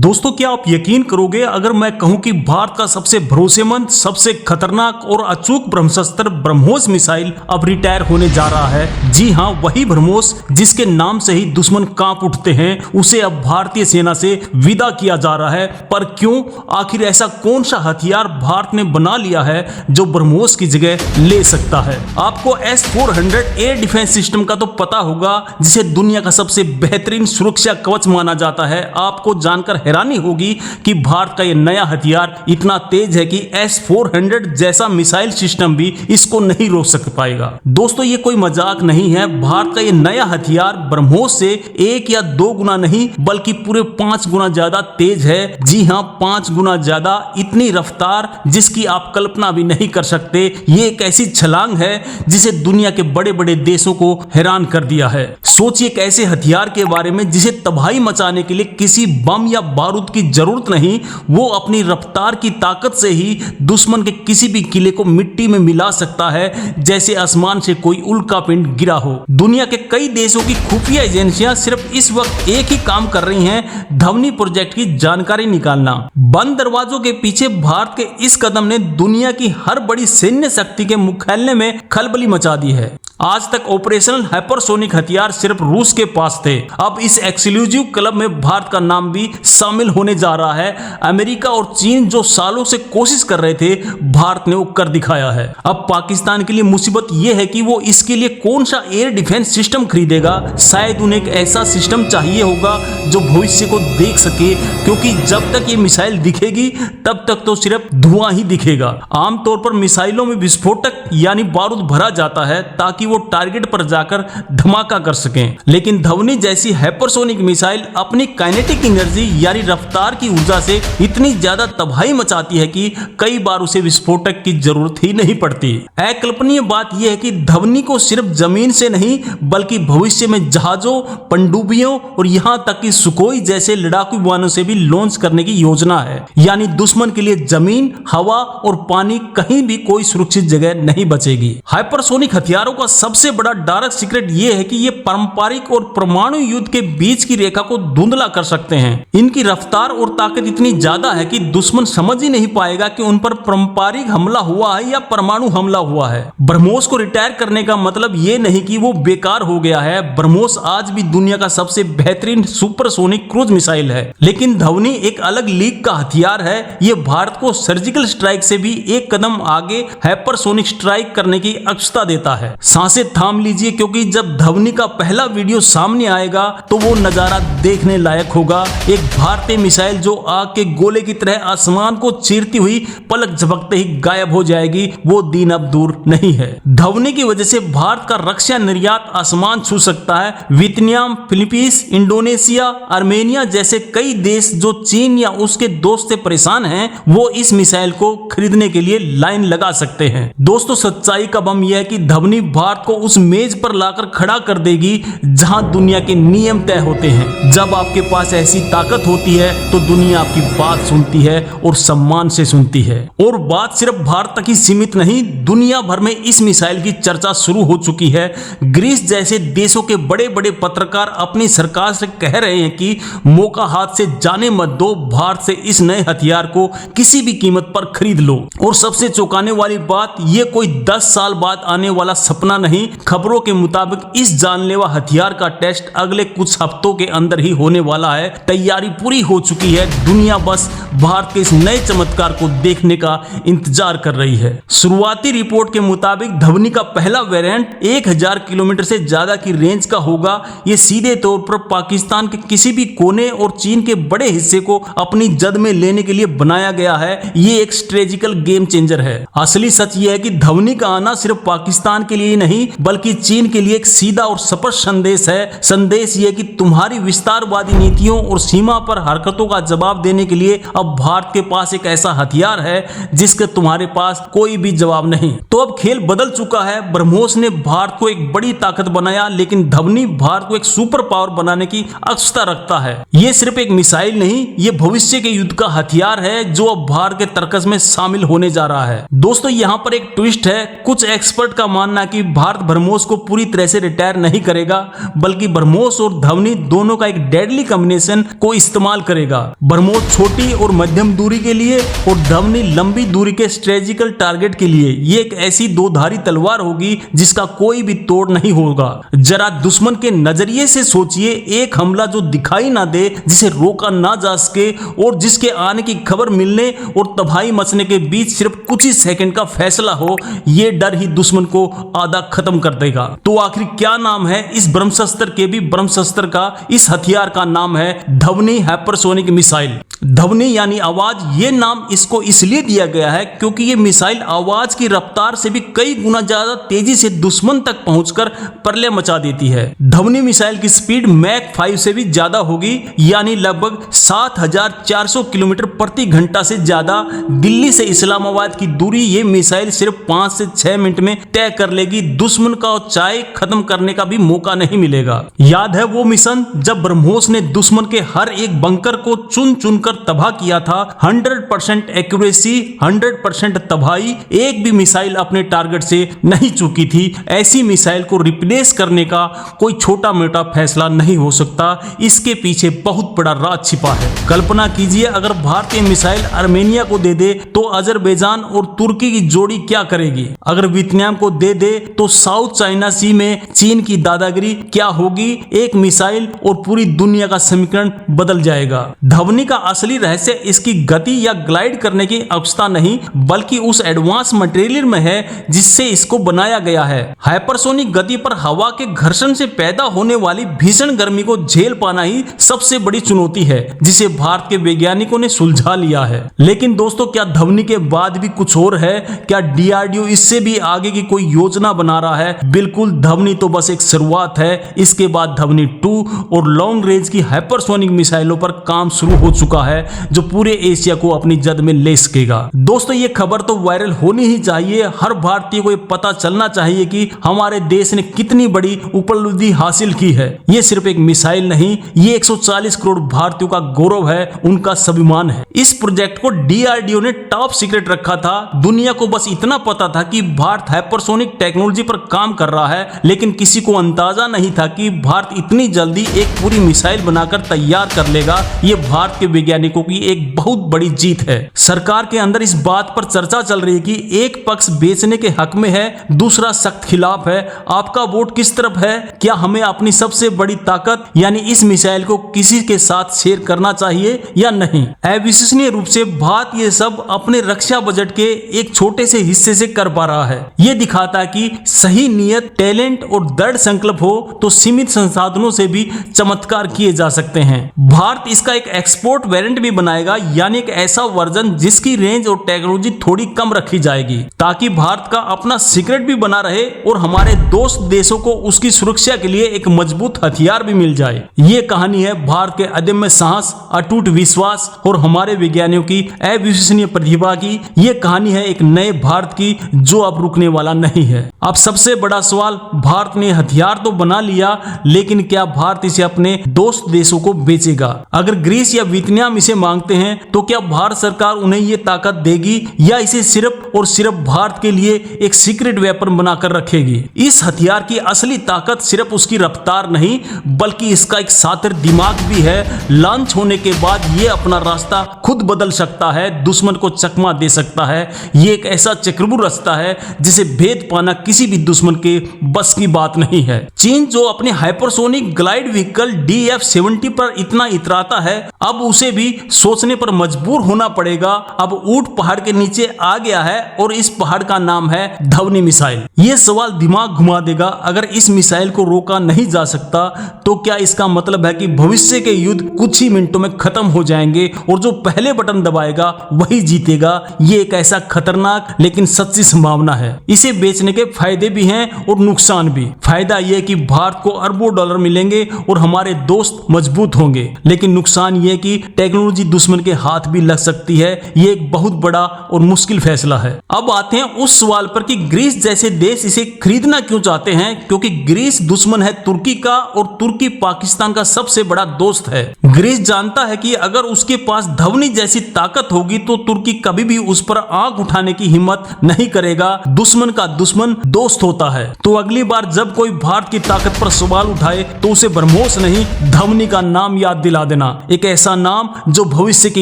दोस्तों क्या आप यकीन करोगे अगर मैं कहूं कि भारत का सबसे भरोसेमंद, सबसे खतरनाक और अचूक ब्रह्मोस्त्र ब्रह्मोस मिसाइल अब रिटायर होने जा रहा है। जी हां, वही ब्रह्मोस जिसके नाम से ही दुश्मन कांप उठते हैं, उसे अब भारतीय सेना से विदा किया जा रहा है। पर क्यों? आखिर ऐसा कौन सा हथियार भारत ने बना लिया है जो ब्रह्मोस की जगह ले सकता है? आपको S-400 एयर डिफेंस सिस्टम का तो पता होगा, जिसे दुनिया का सबसे बेहतरीन सुरक्षा कवच माना जाता है। आपको जानकर हैरानी होगी कि भारत का यह नया हथियार इतना तेज है कि S-400 जैसा मिसाइल सिस्टम भी इसको नहीं रोक सक पाएगा। दोस्तों ये कोई मजाक नहीं है। भारत का यह नया हथियार ब्रह्मोस से 1 या 2 गुना नहीं बल्कि पूरे 5 गुना ज्यादा तेज है। जी हां, 5 गुना ज्यादा। इतनी रफ्तार जिसकी आप कल्पना भी नहीं कर सकते। ये एक ऐसी छलांग है जिसे दुनिया के बड़े बड़े देशों को हैरान कर दिया है। सोचिए एक ऐसे हथियार के बारे में जिसे तबाही मचाने के लिए किसी बम या बारूद की जरूरत नहीं, वो अपनी रफ्तार की ताकत से ही दुश्मन के किसी भी किले को मिट्टी में मिला सकता है, जैसे आसमान से कोई उल्का पिंड गिरा हो। दुनिया के कई देशों की खुफिया एजेंसियां सिर्फ इस वक्त एक ही काम कर रही हैं, धवनी प्रोजेक्ट की जानकारी निकालना। बंद दरवाजों के पीछे भारत के इस कदम ने दुनिया की हर बड़ी सैन्य शक्ति के मुख्यालय में खलबली मचा दी है। आज तक ऑपरेशनल हाइपरसोनिक हथियार सिर्फ रूस के पास थे। अब इस एक्सक्लूसिव क्लब में भारत का नाम भी शामिल होने जा रहा है। अमेरिका और चीन जो सालों से कोशिश कर रहे थे, भारत ने वो कर दिखाया है। अब पाकिस्तान के लिए मुसीबत यह है कि वो इसके लिए कौन सा एयर डिफेंस सिस्टम खरीदेगा। शायद उन्हें एक ऐसा सिस्टम चाहिए होगा जो भविष्य को देख सके, क्योंकि जब तक ये मिसाइल दिखेगी तब तक तो सिर्फ धुआं ही दिखेगा। आमतौर पर मिसाइलों में विस्फोटक यानी बारूद भरा जाता है ताकि वो टारगेट पर जाकर धमाका कर सकें, लेकिन धवनी जैसी हाइपरसोनिक मिसाइल अपनी काइनेटिक एनर्जी यानी रफ्तार की ऊर्जा से इतनी ज्यादा तबाही मचाती है कि कई बार उसे विस्फोटक की जरूरत ही नहीं पड़ती। अकल्पनीय बात यह है कि धवनी को सिर्फ जमीन से नहीं बल्कि भविष्य में जहाजों, पनडुब्बियों और यहां तक कि सुखोई जैसे लड़ाकू विमानों से भी लॉन्च करने की योजना है। यानी दुश्मन के लिए जमीन, हवा और पानी कहीं भी कोई सुरक्षित जगह नहीं बचेगी। हाइपरसोनिक हथियारों का सबसे बड़ा डार्क सीक्रेट यह है कि ये पारंपरिक और परमाणु युद्ध के बीच की रेखा को धुंधला कर सकते हैं। इनकी रफ्तार और ताकत इतनी ज्यादा है कि दुश्मन समझ ही नहीं पाएगा कि उन पर पारंपरिक हमला हुआ है या परमाणु हमला हुआ है। ब्रह्मोस को रिटायर करने का मतलब ये नहीं कि वो बेकार हो गया है। ब्रह्मोस आज भी दुनिया का सबसे बेहतरीन सुपरसोनिक क्रूज मिसाइल है, लेकिन धवनी एक अलग लीग का हथियार है। ये भारत को सर्जिकल स्ट्राइक से भी एक कदम आगे हाइपरसोनिक स्ट्राइक करने की अक्षमता देता है। सांसें थाम लीजिए, क्योंकि जब धवनी का पहला वीडियो सामने आएगा तो वो नजारा देखने लायक होगा। एक भारतीय मिसाइल जो आग के गोले की तरह आसमान को चीरती हुई पलक झपकते ही गायब हो जाएगी, वो दिन अब दूर नहीं है। धवनी की वजह से भारत का रक्षा निर्यात आसमान छू सकता है। वियतनाम, फिलीपींस, इंडोनेशिया, आर्मेनिया जैसे कई देश जो चीन या उसके दोस्त से परेशान हैं, वो इस मिसाइल को खरीदने के लिए लाइन लगा सकते हैं। दोस्तों सच्चाई का बम यह है कि धवनी भारत को उस मेज पर लाकर खड़ा कर देगी जहां दुनिया के नियम तय होते हैं। जब आपके पास ऐसी ताकत होती है तो दुनिया आपकी बात सुनती है और सम्मान से सुनती है। और बात सिर्फ भारत तक ही सीमित नहीं, दुनिया भर में इस मिसाइल की चर्चा शुरू हो चुकी है। ग्रीस जैसे देशों के बड़े बड़े पत्रकार अपनी सरकार से कह रहे हैं कि मौका हाथ से जाने मत दो, भारत से इस नए हथियार को किसी भी कीमत पर खरीद लो। और सबसे चौंकाने वाली बात, ये कोई 10 साल बाद आने वाला सपना नहीं। खबरों के मुताबिक इस जानलेवा हथियार का टेस्ट अगले कुछ हफ्तों के अंदर ही होने वाला है। तैयारी पूरी हो चुकी है। दुनिया बस भारत के इस नए चमत्कार को देखने का इंतजार कर रही है। शुरुआती रिपोर्ट के मुताबिक धवनी का पहला वेरिएंट 1000 किलोमीटर से ज्यादा की रेंज का होगा। ये सीधे तौर पर पाकिस्तान के किसी भी कोने और चीन के बड़े हिस्से को अपनी जद में लेने के लिए बनाया गया है। ये एक स्ट्रेटेजिकल गेम चेंजर है। असली सच ये है कि धवनी का आना सिर्फ पाकिस्तान के लिए नहीं बल्कि चीन के लिए एक सीधा और स्पष्ट संदेश है। संदेश ये कि तुम्हारी विस्तारवादी नीतियों और सीमा पर हरकतों का जवाब देने के लिए अब भारत के पास एक ऐसा हथियार है जिसके तुम्हारे पास कोई भी जवाब नहीं। तो अब खेल बदल चुका है। ब्रह्मोस ने भारत को एक बड़ी ताकत बनाया, लेकिन धवनी भारत को एक सुपर पावर बनाने की अक्षमता रखता है। ये सिर्फ एक मिसाइल नहीं, ये भविष्य के युद्ध का हथियार है जो अब भारत के तर्कस में शामिल होने जा रहा है। दोस्तों यहाँ पर एक ट्विस्ट है। कुछ एक्सपर्ट का मानना है कि भारत ब्रह्मोस को पूरी तरह से रिटायर नहीं करेगा, बल्कि ब्रह्मोस और धवनी दोनों का एक डेडली कॉम्बिनेशन को इस्तेमाल करेगा। ब्रह्मोस छोटी और मध्यम दूरी के लिए और धवनी लंबी दूरी के स्ट्रेटेजिकल टारगेट के लिए ये एक ऐसी दोधारी तलवार होगी जिसका कोई भी तोड़ नहीं होगा। जरा दुश्मन के नजरिए से सोचिए, एक हमला जो दिखाई ना दे, जिसे रोका ना जा सके और जिसके आने की खबर मिलने और तबाही मचने के बीच सिर्फ कुछ ही सेकंड का फैसला हो, ये डर ही दुश्मन को आधा खत्म कर देगा। तो आखिर क्या नाम है इस ब्रह्मशस्त्र के भी ब्रह्मशस्त्र का? इस हथियार का नाम है धवनी हाइपरसोनिक मिसाइल। धवनी यानी आवाज, ये नाम इसको इसलिए दिया गया है क्योंकि ये मिसाइल आवाज की रफ्तार से भी कई गुना ज्यादा तेजी से दुश्मन तक पहुंचकर प्रलय मचा देती है। धवनी मिसाइल की स्पीड मैक 5 से भी ज्यादा होगी, यानी लगभग 7400 किलोमीटर प्रति घंटा से ज्यादा। दिल्ली से इस्लामाबाद की दूरी ये मिसाइल सिर्फ 5 से 6 मिनट में तय कर लेगी। दुश्मन का चाय खत्म करने का भी मौका नहीं मिलेगा। याद है वो मिशन जब ब्रह्मोस ने दुश्मन के हर एक बंकर को चुन चुनकर तबाह किया था? 100% एक्यूरेसी, 100% तबाही, एक भी मिसाइल अपने टारगेट से नहीं चूकी थी। ऐसी मिसाइल को रिप्लेस करने का कोई छोटा मोटा फैसला नहीं हो सकता, इसके पीछे बहुत बड़ा राज छिपा है। कल्पना कीजिए अगर भारतीय मिसाइल आर्मेनिया को दे दे तो अजरबैजान और तुर्की की जोड़ी क्या करेगी? अगर वियतनाम को दे दे तो साउथ चाइना सी में चीन की दादागिरी क्या होगी? एक मिसाइल और पूरी दुनिया का समीकरण बदल जाएगा। धवनी का असली रहस्य इसकी गति या ग्लाइड करने की अवस्था नहीं, बल्कि उस एडवांस मटेरियल में है जिससे इसको बनाया गया है। हाइपरसोनिक गति पर हवा के घर्षण से पैदा होने वाली भीषण गर्मी को झेल पाना ही सबसे बड़ी चुनौती है, जिसे भारत के वैज्ञानिकों ने सुलझा लिया है। लेकिन दोस्तों, क्या धवनी के बाद भी कुछ और है? क्या डीआरडीओ इससे भी आगे की कोई योजना बना रहा है? बिल्कुल, धवनी तो बस एक शुरुआत है। इसके बाद धवनी 2 और लॉन्ग रेंज की हाइपरसोनिक मिसाइलों पर काम शुरू हो चुका है, जो पूरे एशिया को अपनी जद में ले सकेगा। दोस्तों, ये खबर तो वायरल होनी ही चाहिए। हर भारतीय को ये पता चलना चाहिए कि हमारे देश ने कितनी बड़ी उपलब्धि हासिल की है। ये सिर्फ एक मिसाइल नहीं, ये 140 करोड़ भारतीयों का गौरव है, उनका स्वाभिमान है। इस प्रोजेक्ट को डीआरडीओ ने टॉप सीक्रेट रखा था। दुनिया को बस इतना पता था कि भारत हाइपरसोनिक टेक्नोलॉजी पर काम कर रहा है, लेकिन किसी को अंदाजा नहीं था कि भारत इतनी जल्दी एक पूरी मिसाइल बनाकर तैयार कर लेगा। ये भारत के वैज्ञानिकों की एक बहुत बड़ी जीत है। सरकार के अंदर इस बात पर चर्चा चल रही है कि एक पक्ष बेचने के हक में है, दूसरा सख्त खिलाफ है। आपका वोट किस तरफ है? क्या हमें अपनी सबसे बड़ी ताकत यानी इस मिसाइल को किसी के साथ शेयर करना चाहिए या नहीं? अविश्वसनीय रूप से भारत ये सब अपने रक्षा बजट के एक छोटे से हिस्से से कर पा रहा है। ये दिखाता है कि सही नियत, टैलेंट और दृढ़ संकल्प हो तो सीमित संसाधनों से भी चमत्कार किए जा सकते हैं। भारत इसका एक एक्सपोर्ट वेरिएंट भी बनाएगा, यानी एक ऐसा वर्जन जिसकी रेंज और टेक्नोलॉजी थोड़ी कम रखी जाएगी, ताकि भारत का अपना सीक्रेट भी बना रहे और हमारे दोस्त देशों को उसकी सुरक्षा के लिए एक मजबूत हथियार भी मिल जाए। ये कहानी है भारत के अदम्य साहस, अटूट विश्वास और हमारे वैज्ञानिकों की अविश्वसनीय प्रतिभा की। ये कहानी है एक नए भारत की जो अब रुकने वाला नहीं है। अब सबसे बड़ा सवाल, भारत ने हथियार तो बना लिया, लेकिन क्या भारत इसे अपने दोस्त देशों को बेचेगा? अगर ग्रीस या वियतनाम इसे मांगते हैं तो क्या भारत सरकार उन्हें ये ताकत देगी या इसे सिर्फ और सिर्फ भारत के लिए एक सीक्रेट वेपन बनाकर रखेगी? इस हथियार की असली ताकत सिर्फ उसकी रफ्तार नहीं, बल्कि इसका एक शातिर दिमाग भी है। लॉन्च होने के बाद ये अपना रास्ता खुद बदल सकता है, दुश्मन को चकमा दे सकता है। ये एक ऐसा चक्रव्यूह रास्ता है जिसे भेद पाना किसी भी दुश्मन के बस की बात नहीं है। चीन जो अपने हाइपरसोनिक ग्लाइड व्हीकल DF-70 पर इतना इतराता है, अब उसे भी सोचने पर मजबूर होना पड़ेगा। अब ऊंट पहाड़ के नीचे आ गया है और इस पहाड़ का नाम है धवनी मिसाइल। ये सवाल दिमाग घुमा देगा। अगर इस मिसाइल को रोका नहीं जा सकता तो क्या इसका मतलब है कि भविष्य के युद्ध कुछ ही मिनटों में खत्म हो जाएंगे और जो पहले बटन दबाएगा वही जीतेगा? ये एक ऐसा खतरनाक लेकिन सच्ची संभावना है। इसे बेचने के फायदे भी हैं और नुकसान भी। फायदा यह कि भारत को अरबों डॉलर मिलेंगे और हमारे दोस्त मजबूत होंगे, लेकिन नुकसान यह कि टेक्नोलॉजी टेक्नोलॉजी दुश्मन के हाथ भी लग सकती है। ये एक बहुत बड़ा और मुश्किल फैसला है। अब आते हैं उस सवाल पर कि ग्रीस जैसे देश इसे खरीदना क्यों चाहते हैं, क्योंकि ग्रीस दुश्मन है तुर्की का और तुर्की पाकिस्तान का सबसे बड़ा दोस्त है। ग्रीस जानता है कि अगर उसके पास धवनी जैसी ताकत होगी तो तुर्की कभी भी उस पर आंख उठाने की हिम्मत नहीं करेगा। दुश्मन का दुश्मन दोस्त होता है। तो अगली बार जब कोई भारत की ताकत पर सवाल उठाए तो उसे ब्रह्मोस नहीं, धवनी का नाम याद दिला देना। एक ऐसा नाम जो भविष्य के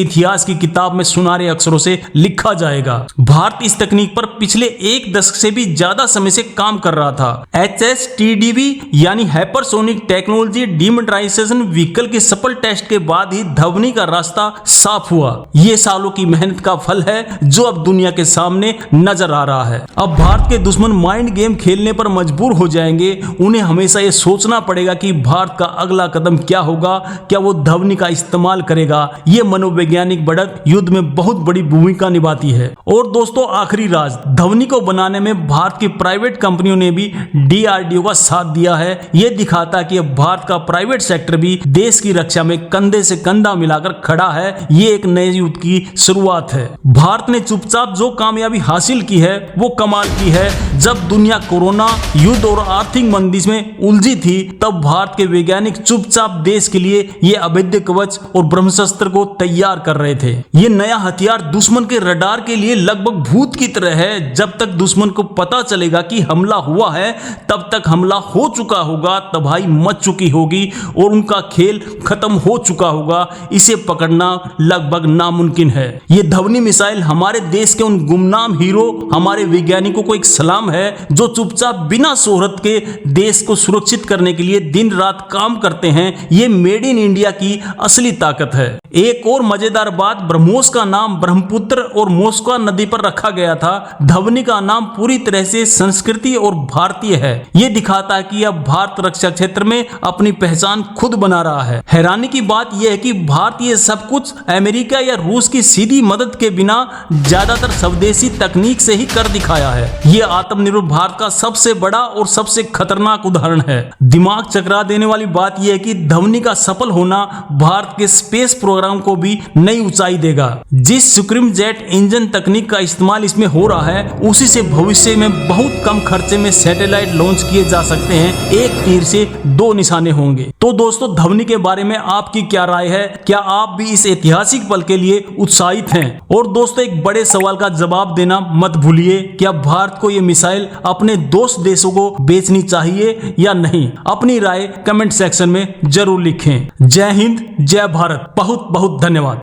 इतिहास की किताब में सुनहरे अक्षरों से लिखा जाएगा। भारत इस तकनीक पर पिछले एक दशक से भी ज्यादा समय से काम कर रहा था। HSTDV यानी हाइपरसोनिक टेक्नोलॉजी डिमिलिटाराइजेशन व्हीकल के सफल टेस्ट के बाद ही धवनी का रास्ता साफ हुआ। ये सालों की मेहनत का फल है जो अब दुनिया के सामने नजर आ रहा है। अब भारत के दुश्मन माइंड गेम खेलने पर मजबूर हो जाएंगे। उन्हें हमेशा ये सोचना पड़ेगा कि भारत का अगला कदम क्या होगा। क्या वो धवनी का इस्तेमाल करेगा? ये मनोवैज्ञानिक बढ़त युद्ध में बहुत बड़ी भूमिका निभाती है। और दोस्तों, आखिरी राज, धवनी को बनाने में भारत की प्राइवेट कंपनियों ने भी DRDO का साथ दिया है। ये दिखाता है कि अब भारत का प्राइवेट सेक्टर भी देश की रक्षा में कंधे से कंधा मिलाकर खड़ा है। ये एक नए युद्ध की शुरुआत है। भारत ने चुपचाप जो कामयाबी हासिल की है वो कमाल की है। जब दुनिया कोरोना, युद्ध और आर्थिक मंदी में उलझी थी तब भारत के वैज्ञानिक चुपचाप देश के लिए ये अभेद्य कवच और ब्रह्मास्त्र को तैयार कर रहे थे। ये नया हथियार दुश्मन के रडार के लिए लगभग भूत की तरह है। जब तक दुश्मन को पता चलेगा कि हमला हुआ है तब तक हमला हो चुका होगा, तबाही मच चुकी होगी और उनका खेल खत्म हो चुका होगा। इसे पकड़ना लगभग नामुमकिन है। ये धवनी मिसाइल हमारे देश के उन गुमनाम हीरो, हमारे वैज्ञानिकों को एक सलाम है जो चुपचाप बिना शोहरत के देश को सुरक्षित करने के लिए दिन रात काम करते हैं। ये मेड इन इंडिया की असली ताकत है। एक और मजेदार बात, ब्रह्मोस का नाम ब्रह्मपुत्र और मोस्कवा नदी पर रखा गया था। धवनी का नाम पूरी तरह से संस्कृति और भारतीय है। ये दिखाता है कि अब भारत रक्षा क्षेत्र में अपनी पहचान खुद बना रहा है। हैरानी की बात यह है कि भारत ये सब कुछ अमेरिका या रूस की सीधी मदद के बिना ज्यादातर स्वदेशी तकनीक से ही कर दिखाया है। ये आत्मनिर्भर भारत का सबसे बड़ा और सबसे खतरनाक उदाहरण है। दिमाग चकरा देने वाली बात यह है कि धवनी का सफल होना भारत के स्पेस प्रोग्राम को भी नई ऊंचाई देगा। जिस सुक्रीम जेट इंजन तकनीक का इस्तेमाल इसमें हो रहा है उसी से भविष्य में बहुत कम खर्चे में सैटेलाइट लॉन्च किए जा सकते हैं। एक तीर से दो निशाने होंगे। तो दोस्तों, धवनी के बारे में आपकी क्या राय है? क्या आप भी इस ऐतिहासिक पल के लिए उत्साहित हैं? और दोस्तों, एक बड़े सवाल का जवाब देना मत भूलिए, क्या भारत को ये मिसाइल अपने दोस्त देशों को बेचनी चाहिए या नहीं? अपनी राय कमेंट सेक्शन में जरूर लिखें। जय हिंद, जय भारत। बहुत बहुत धन्यवाद।